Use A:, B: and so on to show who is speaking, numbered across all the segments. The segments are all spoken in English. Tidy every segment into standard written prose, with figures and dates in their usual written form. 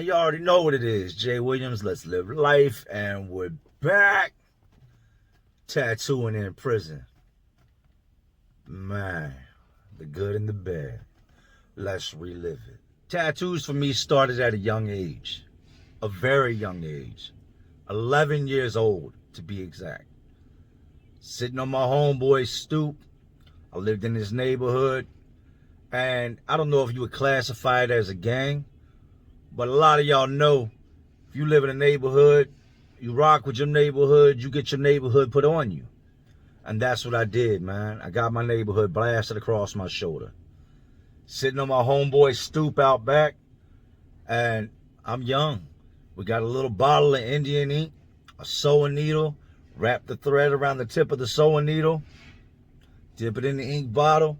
A: you already know what it is. Jay Williams, Let's Live Life, and we're back. Tattooing in prison. Man, the good and the bad. Let's relive it. Tattoos for me started at a young age. A very young age. 11 years old, to be exact. Sitting on my homeboy's stoop. I lived in this neighborhood. And I don't know if you would classify it as a gang, but a lot of y'all know if you live in a neighborhood, you rock with your neighborhood, you get your neighborhood put on you. And that's what I did, man. I got my neighborhood blasted across my shoulder. Sitting on my homeboy's stoop out back, and I'm young. We got a little bottle of Indian ink, a sewing needle, wrap the thread around the tip of the sewing needle, dip it in the ink bottle.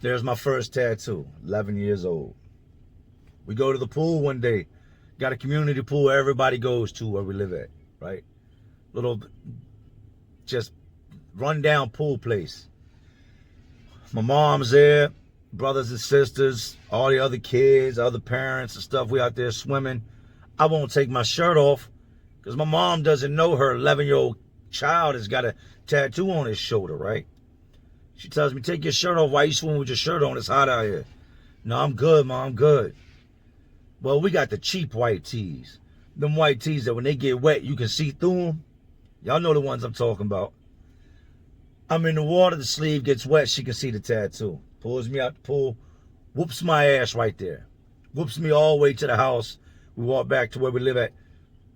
A: There's my first tattoo, 11 years old. We go to the pool one day. Got a community pool everybody goes to where we live at, right? Little, just run-down pool place. My mom's there, brothers and sisters, all the other kids, other parents and stuff. We out there swimming. I won't take my shirt off because my mom doesn't know her 11-year-old child has got a tattoo on his shoulder, right? She tells me, take your shirt off. Why you swimming with your shirt on? It's hot out here. No, I'm good, Mom, I'm good. Well, we got the cheap white tees. Them white tees that when they get wet, you can see through them. Y'all know the ones I'm talking about. I'm in the water, the sleeve gets wet, she can see the tattoo. Pulls me out the pool, whoops my ass right there. Whoops me all the way to the house. We walk back to where we live at.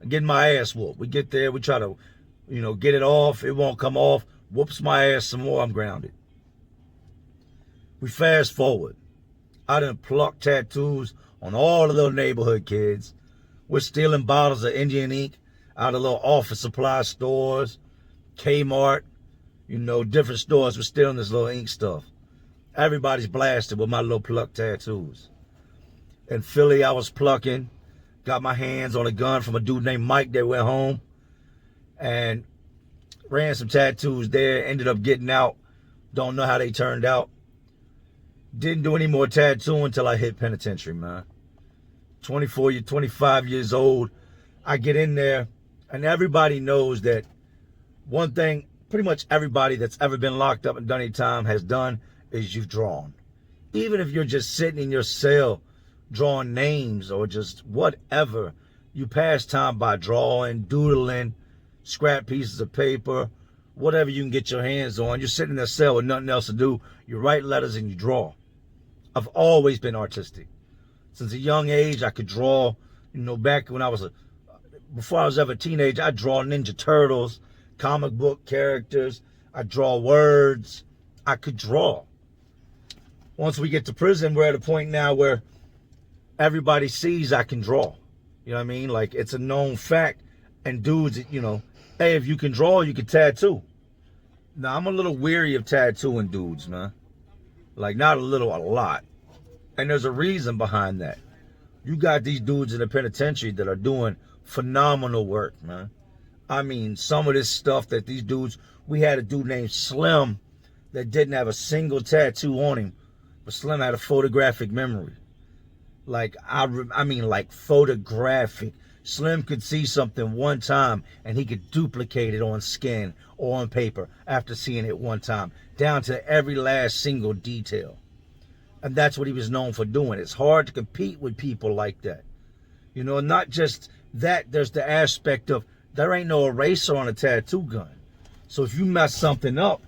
A: I'm getting my ass whooped. We get there, we try to, get it off. It won't come off. Whoops my ass some more, I'm grounded. We fast forward. I done plucked tattoos on all the little neighborhood kids. We're stealing bottles of Indian ink out of little office supply stores, Kmart, different stores. We're stealing this little ink stuff. Everybody's blasted with my little plucked tattoos. In Philly, I was plucking. Got my hands on a gun from a dude named Mike that went home. And ran some tattoos there. Ended up getting out. Don't know how they turned out. Didn't do any more tattooing until I hit penitentiary, man. 25 years old. I get in there, and everybody knows that one thing pretty much everybody that's ever been locked up and done any time has done is you've drawn. Even if you're just sitting in your cell drawing names or just whatever, you pass time by drawing, doodling, scrap pieces of paper, whatever you can get your hands on. You're sitting in a cell with nothing else to do. You write letters and you draw. I've always been artistic. Since a young age, I could draw. Back when before I was ever a teenager, I draw Ninja Turtles, comic book characters. I draw words. I could draw. Once we get to prison, we're at a point now where everybody sees I can draw. You know what I mean? Like, it's a known fact. And dudes, hey, if you can draw, you can tattoo. Now, I'm a little weary of tattooing dudes, man. Like, not a little, a lot. And there's a reason behind that. You got these dudes in the penitentiary that are doing phenomenal work, man. I mean, some of this stuff that these dudes, we had a dude named Slim that didn't have a single tattoo on him, but Slim had a photographic memory. Like, I mean, like photographic. Slim could see something one time and he could duplicate it on skin or on paper after seeing it one time, down to every last single detail. And that's what he was known for doing. It's hard to compete with people like that. Not just that, there's the aspect of there ain't no eraser on a tattoo gun. So if you mess something up,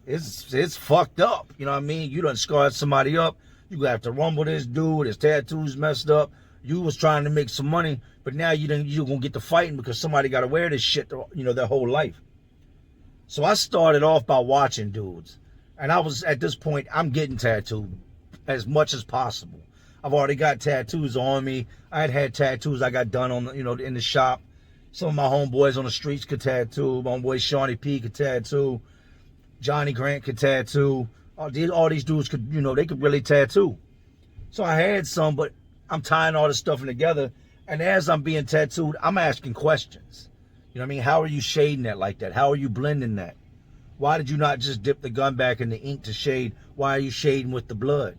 A: it's fucked up. You know what I mean? You done scarred somebody up. You gonna have to rumble this dude, his tattoo's messed up. You was trying to make some money, but now you're gonna get to fighting because somebody gotta wear this shit, their whole life. So I started off by watching dudes. And I was, at this point, I'm getting tattooed as much as possible. I've already got tattoos on me. I had tattoos I got done on, in the shop. Some of my homeboys on the streets could tattoo. My homeboy Shawnee P could tattoo. Johnny Grant could tattoo. All these dudes could, they could really tattoo. So I had some, but I'm tying all this stuff in together. And as I'm being tattooed, I'm asking questions. You know what I mean? How are you shading that like that? How are you blending that? Why did you not just dip the gun back in the ink to shade? Why are you shading with the blood?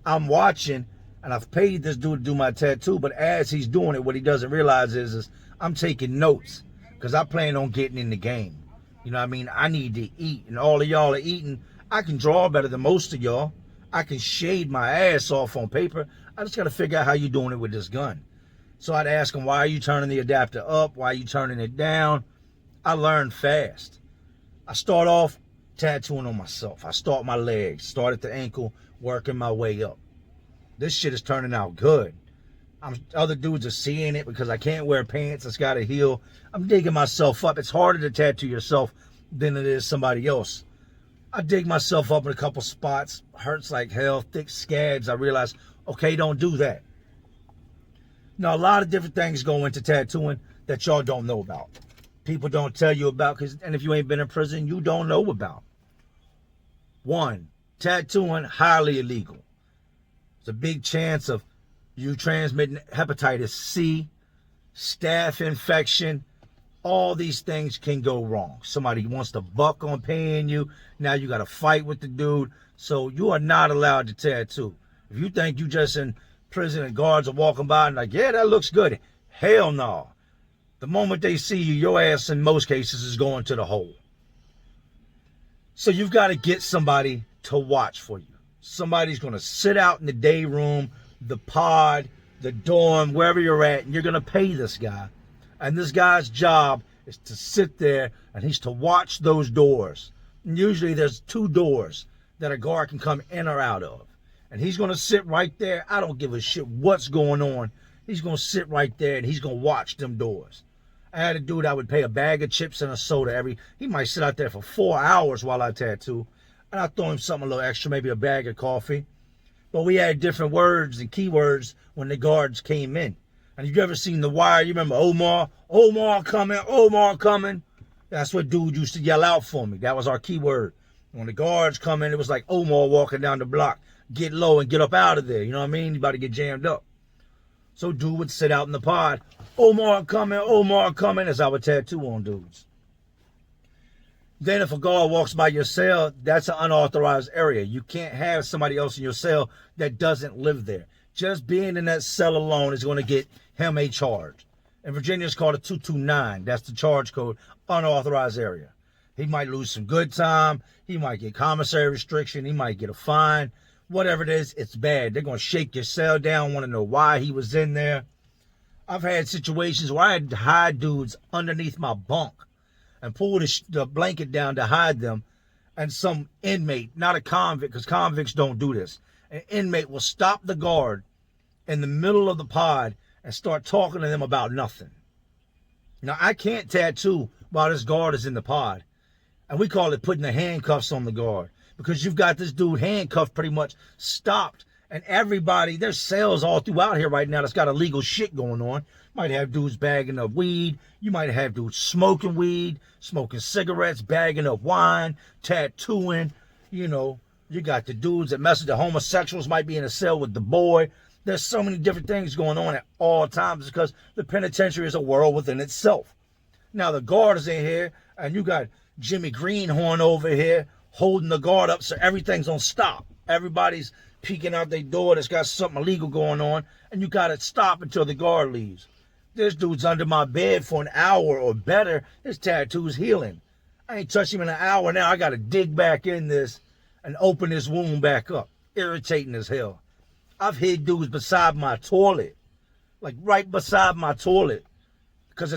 A: I'm watching, And I've paid this dude to do my tattoo, but as he's doing it, what he doesn't realize is I'm taking notes because I plan on getting in the game. You know what I mean? I need to eat, and all of y'all are eating. I can draw better than most of y'all. I can shade my ass off on paper. I just got to figure out how you're doing it with this gun. So I'd ask him, why are you turning the adapter up? Why are you turning it down? I learned fast. I start off tattooing on myself. I start my legs, start at the ankle, working my way up. This shit is turning out good. Other dudes are seeing it because I can't wear pants. It's got to heal. I'm digging myself up. It's harder to tattoo yourself than it is somebody else. I dig myself up in a couple spots. Hurts like hell. Thick scabs. I realize, okay, don't do that. Now, a lot of different things go into tattooing that y'all don't know about. People don't tell you about, and if you ain't been in prison, you don't know about. 1, tattooing, highly illegal. There's a big chance of you transmitting hepatitis C, staph infection. All these things can go wrong. Somebody wants to buck on paying you. Now you got to fight with the dude. So you are not allowed to tattoo. If you think you just in prison and guards are walking by and like, yeah, that looks good. Hell no. The moment they see you, your ass in most cases is going to the hole. So you've got to get somebody to watch for you. Somebody's going to sit out in the day room, the pod, the dorm, wherever you're at, and you're going to pay this guy. And this guy's job is to sit there, and he's to watch those doors. And usually there's 2 doors that a guard can come in or out of. And he's going to sit right there. I don't give a shit what's going on. He's going to sit right there, and he's going to watch them doors. I had a dude I would pay a bag of chips and a soda he might sit out there for 4 hours while I tattoo. And I throw him something a little extra, maybe a bag of coffee. But we had different words and keywords when the guards came in. And if you ever seen The Wire, you remember Omar coming. That's what dude used to yell out for me. That was our keyword. When the guards come in, it was like Omar walking down the block. Get low and get up out of there. You know what I mean? You about to get jammed up. So dude would sit out in the pod. Omar coming, as I would tattoo on dudes. Then if a guard walks by your cell, that's an unauthorized area. You can't have somebody else in your cell that doesn't live there. Just being in that cell alone is going to get him a charge. In Virginia, it's called a 229. That's the charge code, unauthorized area. He might lose some good time. He might get commissary restriction. He might get a fine. Whatever it is, it's bad. They're going to shake your cell down, want to know why he was in there. I've had situations where I had to hide dudes underneath my bunk and pull the blanket down to hide them, and some inmate, not a convict, because convicts don't do this, an inmate will stop the guard in the middle of the pod and start talking to them about nothing. Now, I can't tattoo while this guard is in the pod, and we call it putting the handcuffs on the guard, because you've got this dude handcuffed pretty much stopped, and everybody, there's cells all throughout here right now that's got illegal shit going on. Might have dudes bagging up weed. You might have dudes smoking weed, smoking cigarettes, bagging up wine, tattooing. You know, you got the dudes that mess with the homosexuals, might be in a cell with the boy. There's so many different things going on at all times because the penitentiary is a world within itself. Now, the guard is in here, and you got Jimmy Greenhorn over here holding the guard up so everything's on stop. Everybody's peeking out their door that's got something illegal going on, and you got to stop until the guard leaves. This dude's under my bed for an hour or better. His tattoo's healing. I ain't touched him in an hour now. I got to dig back in this and open this wound back up. Irritating as hell. I've hid dudes beside my toilet, like right beside my toilet, because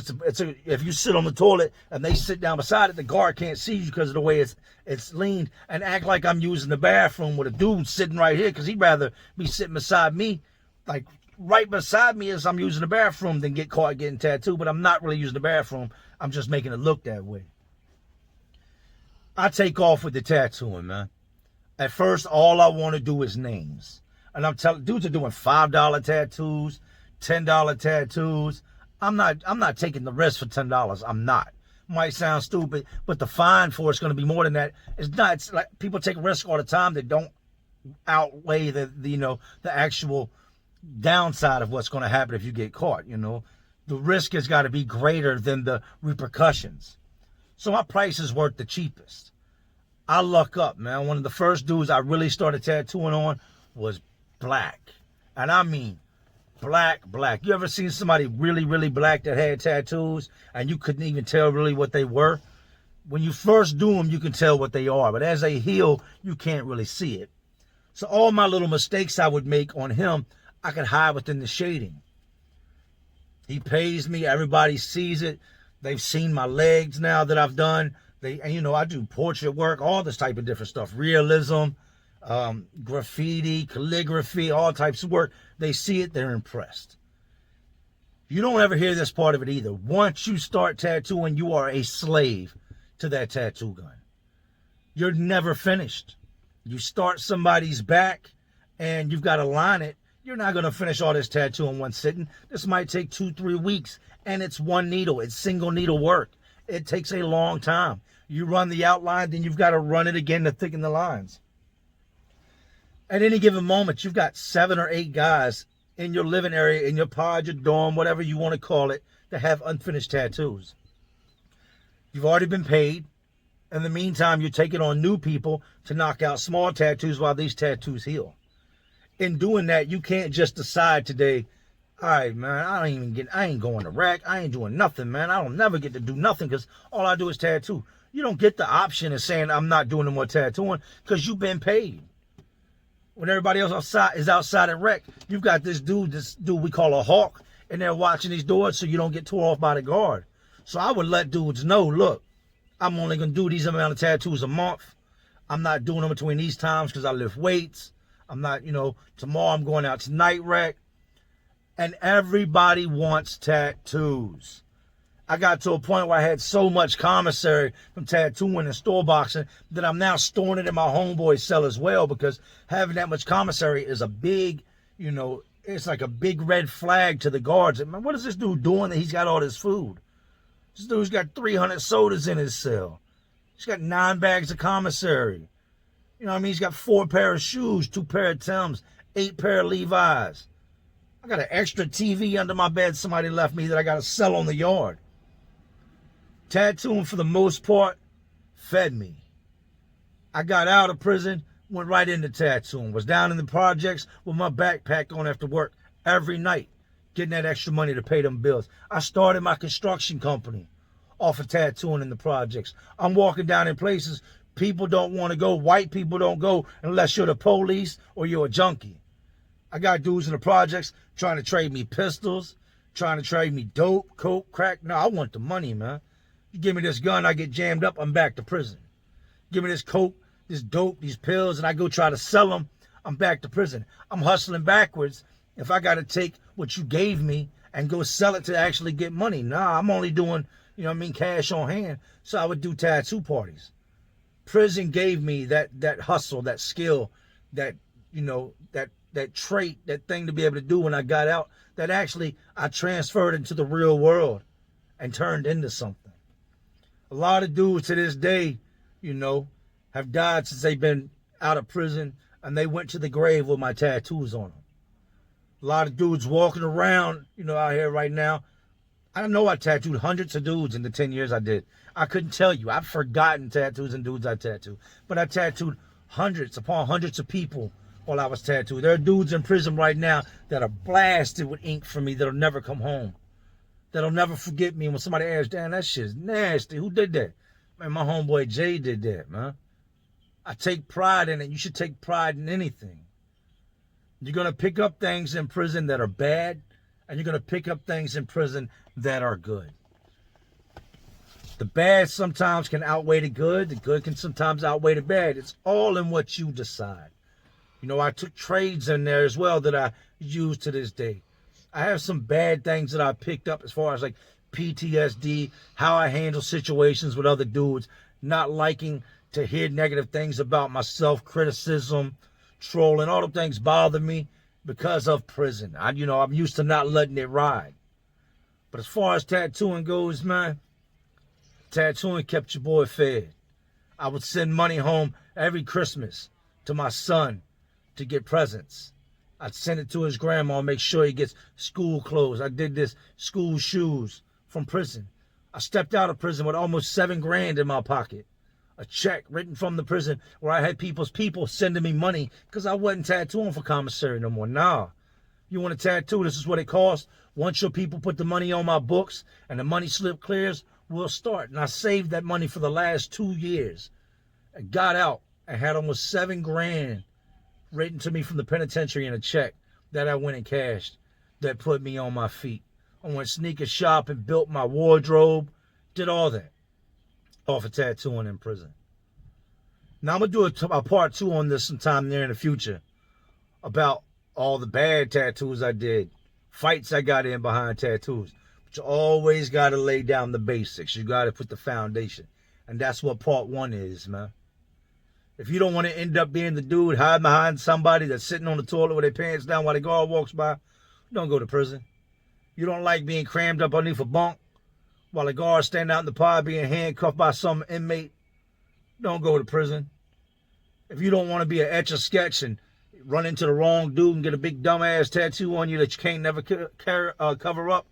A: if you sit on the toilet and they sit down beside it, the guard can't see you because of the way it's leaned, and act like I'm using the bathroom with a dude sitting right here because he'd rather be sitting beside me, like right beside me as I'm using the bathroom, than get caught getting tattooed. But I'm not really using the bathroom. I'm just making it look that way. I take off with the tattooing, man. At first, all I want to do is names. And I'm telling dudes are doing $5 tattoos, $10 tattoos. I'm not taking the risk for $10. I'm not. Might sound stupid, but the fine for it's going to be more than that. It's not. It's like people take risks all the time that don't outweigh the actual downside of what's going to happen if you get caught. You know, the risk has got to be greater than the repercussions. So my price is worth the cheapest. I luck up, man. One of the first dudes I really started tattooing on was black. And I mean black, black. You ever seen somebody really, really black that had tattoos and you couldn't even tell really what they were? When you first do them, you can tell what they are. But as they heal, you can't really see it. So all my little mistakes I would make on him, I could hide within the shading. He pays me. Everybody sees it. They've seen my legs now that I've done. And you know, I do portrait work, all this type of different stuff. Realism, graffiti, calligraphy, all types of work. They see it, they're impressed. You don't ever hear this part of it either. Once you start tattooing, you are a slave to that tattoo gun. You're never finished. You start somebody's back and you've got to line it. You're not going to finish all this tattoo in one sitting. This might take 2-3 weeks, and it's one needle. It's single needle work. It takes a long time. You run the outline, then you've got to run it again to thicken the lines. At any given moment, you've got 7 or 8 guys in your living area, in your pod, your dorm, whatever you want to call it, that have unfinished tattoos. You've already been paid. In the meantime, you're taking on new people to knock out small tattoos while these tattoos heal. In doing that, you can't just decide today, all right, man, I ain't going to rack. I ain't doing nothing, man. I don't never get to do nothing because all I do is tattoo. You don't get the option of saying I'm not doing no more tattooing because you've been paid. When everybody else is outside at rec, you've got this dude we call a hawk, and they're watching these doors so you don't get tore off by the guard. So I would let dudes know, look, I'm only going to do these amount of tattoos a month. I'm not doing them between these times because I lift weights. I'm not, tomorrow I'm going out to night rec. And everybody wants tattoos. I got to a point where I had so much commissary from tattooing and store boxing that I'm now storing it in my homeboy's cell as well, because having that much commissary is a big, it's like a big red flag to the guards. Man, what is this dude doing that he's got all this food? This dude's got 300 sodas in his cell. He's got 9 bags of commissary. You know what I mean? He's got 4 pair of shoes, 2 pair of Timbs, 8 pair of Levi's. I got an extra TV under my bed somebody left me that I got to sell on the yard. Tattooing, for the most part, fed me. I got out of prison, went right into tattooing. Was down in the projects with my backpack on after work every night, getting that extra money to pay them bills. I started my construction company off of tattooing in the projects. I'm walking down in places people don't want to go. White people don't go unless you're the police or you're a junkie. I got dudes in the projects trying to trade me pistols, trying to trade me dope, coke, crack. No, I want the money, man. You give me this gun, I get jammed up, I'm back to prison. Give me this coke, this dope, these pills, and I go try to sell them, I'm back to prison. I'm hustling backwards if I got to take what you gave me and go sell it to actually get money. Nah, I'm only doing, cash on hand. So I would do tattoo parties. Prison gave me that hustle, that skill, that trait, that thing to be able to do when I got out, that actually I transferred into the real world and turned into something. A lot of dudes to this day, have died since they've been out of prison, and they went to the grave with my tattoos on them. A lot of dudes walking around, out here right now. I know I tattooed hundreds of dudes in the 10 years I did. I couldn't tell you. I've forgotten tattoos and dudes I tattooed. But I tattooed hundreds upon hundreds of people while I was tattooed. There are dudes in prison right now that are blasted with ink for me that'll never come home. That'll never forget me. When somebody asks, damn, that shit's nasty. Who did that? Man, my homeboy Jay did that, man. I take pride in it. You should take pride in anything. You're going to pick up things in prison that are bad, and you're going to pick up things in prison that are good. The bad sometimes can outweigh the good. The good can sometimes outweigh the bad. It's all in what you decide. I took trades in there as well that I use to this day. I have some bad things that I picked up as far as like PTSD, how I handle situations with other dudes, not liking to hear negative things about myself, criticism, trolling, all the things bother me because of prison. I'm used to not letting it ride. But as far as tattooing goes, man, tattooing kept your boy fed. I would send money home every Christmas to my son to get presents. I'd send it to his grandma, make sure he gets school clothes. I did this, school shoes from prison. I stepped out of prison with almost $7 grand in my pocket. A check written from the prison where I had people's people sending me money because I wasn't tattooing for commissary no more. Nah, You want a tattoo? This is what it costs. Once your people put the money on my books and the money slip clears, we'll start. And I saved that money for the last 2 years. I got out and had almost $7 grand written to me from the penitentiary in a check that I went and cashed that put me on my feet. I went sneaker shopping, built my wardrobe, did all that off of tattooing in prison. Now I'm going to do a part 2 on this sometime near in the future about all the bad tattoos I did, fights I got in behind tattoos. But you always got to lay down the basics. You got to put the foundation. And that's what part 1 is, man. If you don't want to end up being the dude hiding behind somebody that's sitting on the toilet with their pants down while the guard walks by, don't go to prison. You don't like being crammed up underneath a bunk while the guards stand out in the pod being handcuffed by some inmate, don't go to prison. If you don't want to be an etch-a-sketch and run into the wrong dude and get a big dumbass tattoo on you that you can't never cover up,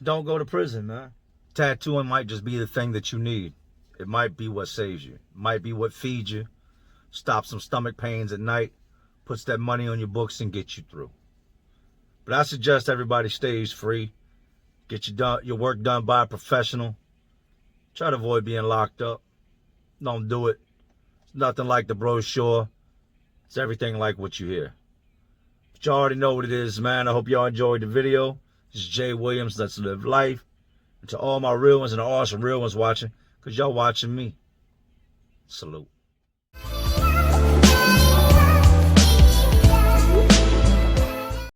A: don't go to prison, man. Tattooing might just be the thing that you need. It might be what saves you. It might be what feeds you, stops some stomach pains at night, puts that money on your books and gets you through. But I suggest everybody stays free. Get your work done by a professional. Try to avoid being locked up. Don't do it. It's nothing like the brochure. It's everything like what you hear. But you already know what it is, man. I hope y'all enjoyed the video. This is Jay Williams. Let's live life. And to all my real ones and the awesome real ones watching, because y'all watching me, salute.